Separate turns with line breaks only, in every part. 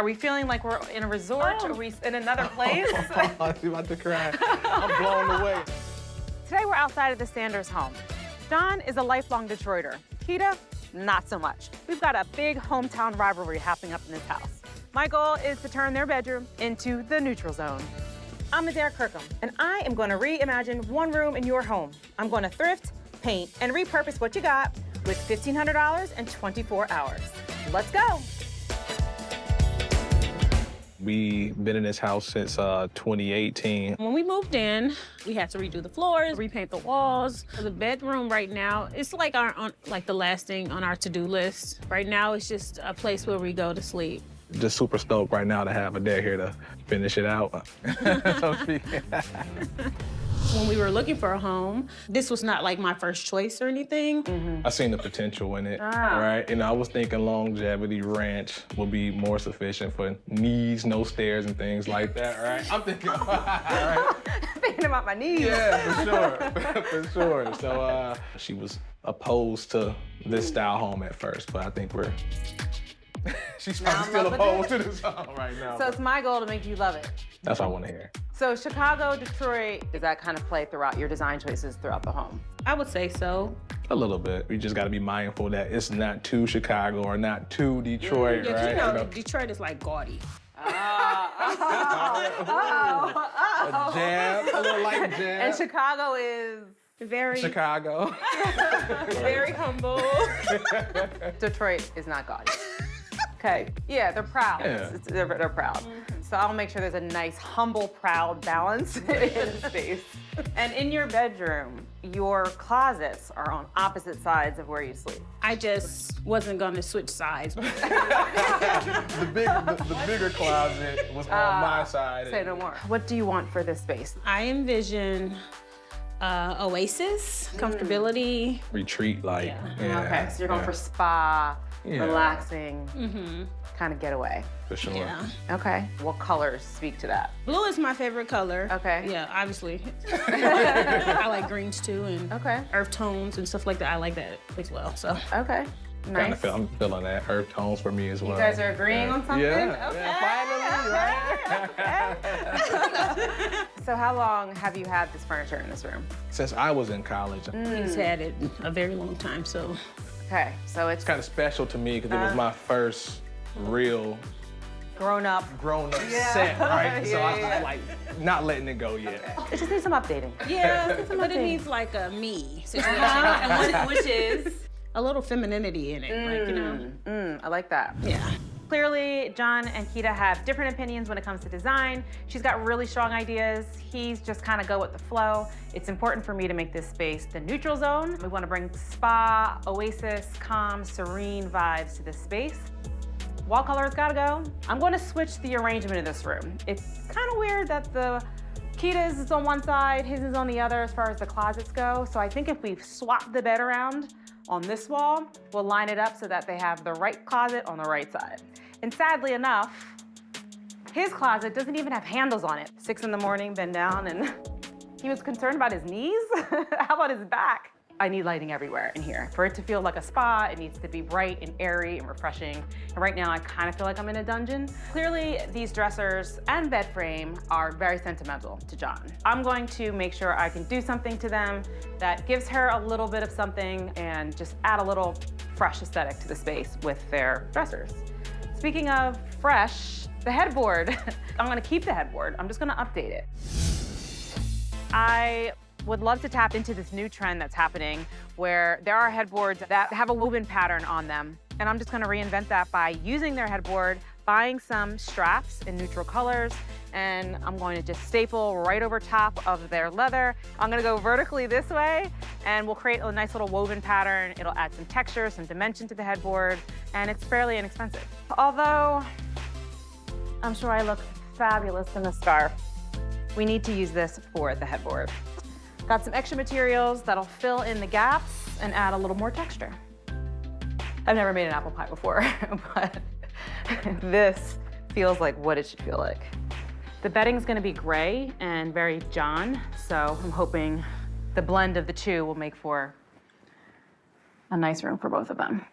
Are we feeling like we're in a resort? Are we in another place?
I'm about to cry. I'm blown away.
Today we're outside of the Sanders home. John is a lifelong Detroiter. Kita, not so much. We've got a big hometown rivalry happening up in this house. My goal is to turn their bedroom into the neutral zone. I'm Adar Kirkham, and I am going to reimagine one room in your home. I'm going to thrift, paint, and repurpose what you got with $1,500 and 24 hours. Let's go.
We've been in this house since 2018.
When we moved in, we had to redo the floors, repaint the walls. The bedroom right now, it's like the last thing on our to-do list. Right now, it's just a place where we go to sleep.
Just super stoked right now to have Adar here to finish it out.
When we were looking for a home, this was not like my first choice or anything.
I seen the potential in it, right? And I was thinking longevity ranch would be more sufficient for needs, no stairs and things like that, right? I'm thinking, right?
Thinking about my knees.
Yeah, for sure, for sure. So she was opposed to this style home at first, but I think she's probably still opposed to this home right now.
So it's my goal to make you love it.
That's what I want to hear.
So Chicago, Detroit, does that kind of play throughout your design choices throughout the home?
I would say so.
A little bit. We just got to be mindful that it's not too Chicago or not too Detroit,
Yeah,
right?
you know, Detroit is like gaudy.
A jab, a little light jab.
And Chicago is
Very,
Chicago.
very humble.
Detroit is not gaudy. Okay. Yeah, they're proud.
Yeah.
They're proud. So I'll make sure there's a nice, humble, proud balance in the space. And in your bedroom, your closets are on opposite sides of where you sleep.
I just wasn't gonna switch sides.
The bigger closet was on my side.
Say no more. What do you want for this space?
I envision oasis, comfortability.
Retreat like.
Yeah.
Okay, so you're going for spa,
Yeah.
relaxing, kind of getaway.
For sure.
Yeah.
Okay. What colors speak to that?
Blue is my favorite color.
Okay.
Yeah, obviously. I like greens too, and
Okay.
earth tones and stuff like that. I like that as well. So
Okay. Nice.
I'm feeling that. Earth tones for me as well.
You guys are agreeing on something?
Yeah.
Okay.
Finally, right?
So how long have you had this furniture in this room?
Since I was in college.
he's had it a very long time. So
Okay, so it's
Kind of special to me because it was my first real
grown up.
grown-up set, right? So I
Yeah.
was like not letting it go yet.
It just needs some updating.
yeah, but it needs like a me situation, and which is a little femininity in it, like you know.
I like that.
Yeah.
Clearly, John and Kita have different opinions when it comes to design. She's got really strong ideas. He's just kind of go with the flow. It's important for me to make this space the neutral zone. We want to bring spa, oasis, calm, serene vibes to this space. Wall color's gotta go. I'm going to switch the arrangement of this room. It's kind of weird that the Kita's is on one side, his is on the other as far as the closets go. So I think if we swap the bed around on this wall, we'll line it up so that they have the right closet on the right side. And sadly enough, his closet doesn't even have handles on it. 6 in the morning, bend down, and he was concerned about his knees. How about his back? I need lighting everywhere in here. For it to feel like a spa, it needs to be bright and airy and refreshing. And right now, I kind of feel like I'm in a dungeon. Clearly, these dressers and bed frame are very sentimental to John. I'm going to make sure I can do something to them that gives her a little bit of something and just add a little fresh aesthetic to the space with their dressers. Speaking of fresh, the headboard. I'm gonna keep the headboard. I'm just gonna update it. I would love to tap into this new trend that's happening where there are headboards that have a woven pattern on them. And I'm just gonna reinvent that by using their headboard, buying some straps in neutral colors, and I'm going to just staple right over top of their leather. I'm gonna go vertically this way, and we'll create a nice little woven pattern. It'll add some texture, some dimension to the headboard, and it's fairly inexpensive. Although, I'm sure I look fabulous in the scarf. We need to use this for the headboard. Got some extra materials that'll fill in the gaps and add a little more texture. I've never made an apple pie before, but this feels like what it should feel like. The bedding's gonna be gray and very John, so I'm hoping the blend of the two will make for a nice room for both of them.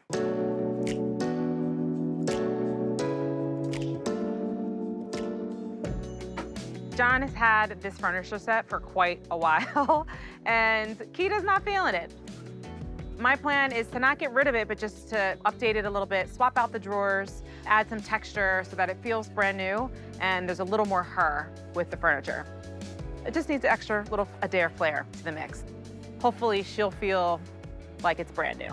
John has had this furniture set for quite a while, and Kita's not feeling it. My plan is to not get rid of it, but just to update it a little bit, swap out the drawers, add some texture so that it feels brand new, and there's a little more her with the furniture. It just needs an extra little Adar flair to the mix. Hopefully she'll feel like it's brand new.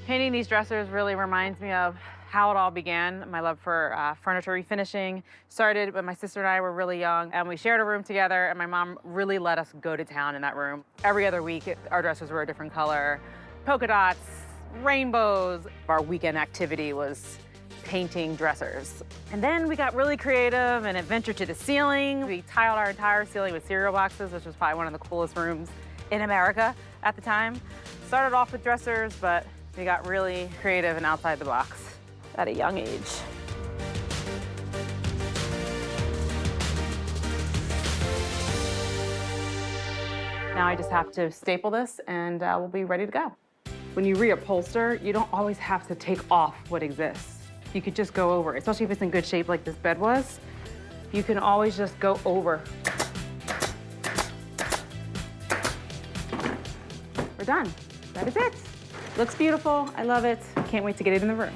Painting these dressers really reminds me of how it all began. My love for furniture refinishing started when my sister and I were really young, and we shared a room together, and my mom really let us go to town in that room. Every other week, our dressers were a different color. Polka dots, rainbows. Our weekend activity was painting dressers. And then we got really creative and adventured to the ceiling. We tiled our entire ceiling with cereal boxes, which was probably one of the coolest rooms in America at the time. Started off with dressers, but we got really creative and outside the box at a young age. Now I just have to staple this and we'll be ready to go. When you reupholster, you don't always have to take off what exists. You could just go over it, especially if it's in good shape like this bed was. You can always just go over. We're done. That is it. Looks beautiful. I love it. Can't wait to get it in the room.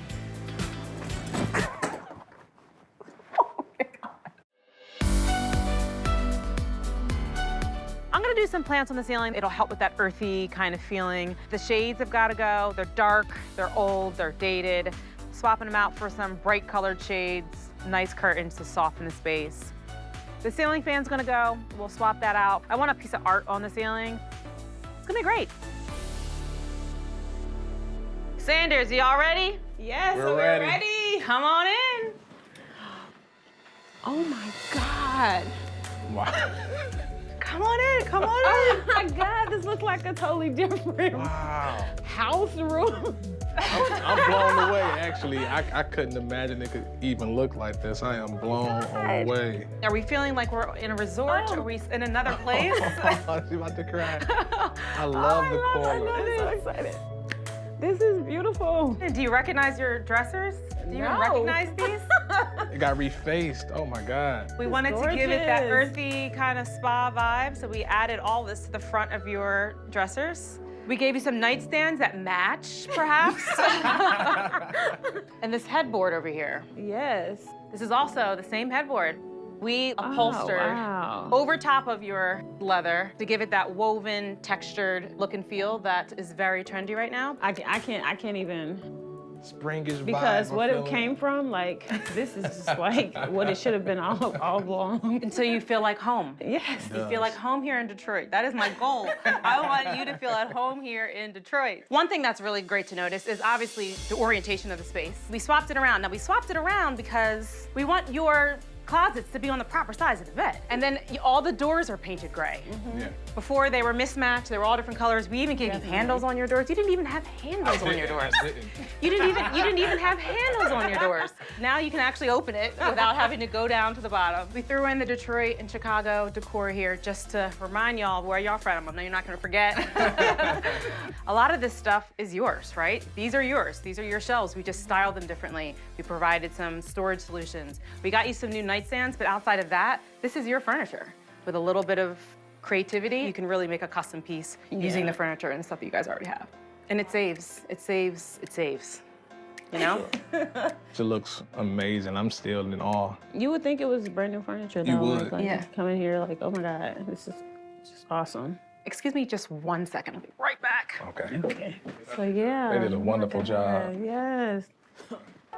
I'm gonna do some plants on the ceiling. It'll help with that earthy kind of feeling. The shades have gotta go. They're dark, they're old, they're dated. Swapping them out for some bright colored shades, nice curtains to soften the space. The ceiling fan's gonna go. We'll swap that out. I want a piece of art on the ceiling. It's gonna be great. Sanders, y'all ready?
Yes,
We're ready.
Come on in.
Oh my God.
Wow.
Come on in, come on in.
Oh my God, this looks like a totally different
Wow.
house room.
I'm blown away, actually. I couldn't imagine it could even look like this. I am blown away.
Are we feeling like we're in a resort?
Oh.
Are we in another place?
She's about to cry. I love the color.
I'm so excited. This is beautiful.
Do you recognize your dressers? Do you
No.
recognize these?
It got refaced. Oh my God.
We wanted to give it that
gorgeous.
earthy kind of spa vibe, so we added all this to the front of your dressers. We gave you some nightstands that match, perhaps. And this headboard over here.
Yes.
This is also the same headboard. We upholstered
wow.
over top of your leather to give it that woven, textured look and feel that is very trendy right now.
I can't even,
Springish vibe.
because
I'm
what it
feeling.
came from, like, this is just like what it should have been all along.
Until you feel like home.
Yes.
You feel like home here in Detroit. That is my goal. I want you to feel at home here in Detroit. One thing that's really great to notice is obviously the orientation of the space. We swapped it around. Now we swapped it around because we want your closets to be on the proper size of the bed. And then all the doors are painted gray.
Yeah.
Before they were mismatched, they were all different colors. We even gave you handles on your doors. You didn't even have handles on your doors.
I didn't.
You didn't even have handles on your doors. Now you can actually open it without having to go down to the bottom. We threw in the Detroit and Chicago decor here just to remind y'all where y'all from. I know you're not gonna forget. A lot of this stuff is yours, right? These are yours. These are your shelves. We just styled them differently. We provided some storage solutions. We got you some new nightstands, but outside of that, this is your furniture. With a little bit of creativity, you can really make a custom piece using the furniture and stuff that you guys already have. And it saves, it saves, it saves. You know?
It looks amazing. I'm still in awe.
You would think it was brand new furniture, though.
You would.
Like,
Yeah.
come in here like, oh my God, this is just awesome.
Excuse me just 1 second, I'll be right back.
Okay.
Okay. So yeah.
They did a wonderful job.
Yes.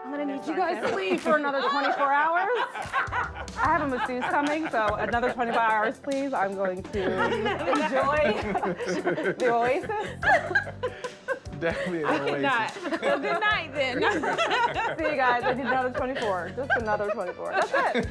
I'm gonna need you guys to leave for another 24 hours. I have a masseuse coming, so another 24 hours, please. I'm going to enjoy the oasis.
Definitely an oasis.
Not. Well, good night then.
See you guys, I need another 24, just another 24. That's it.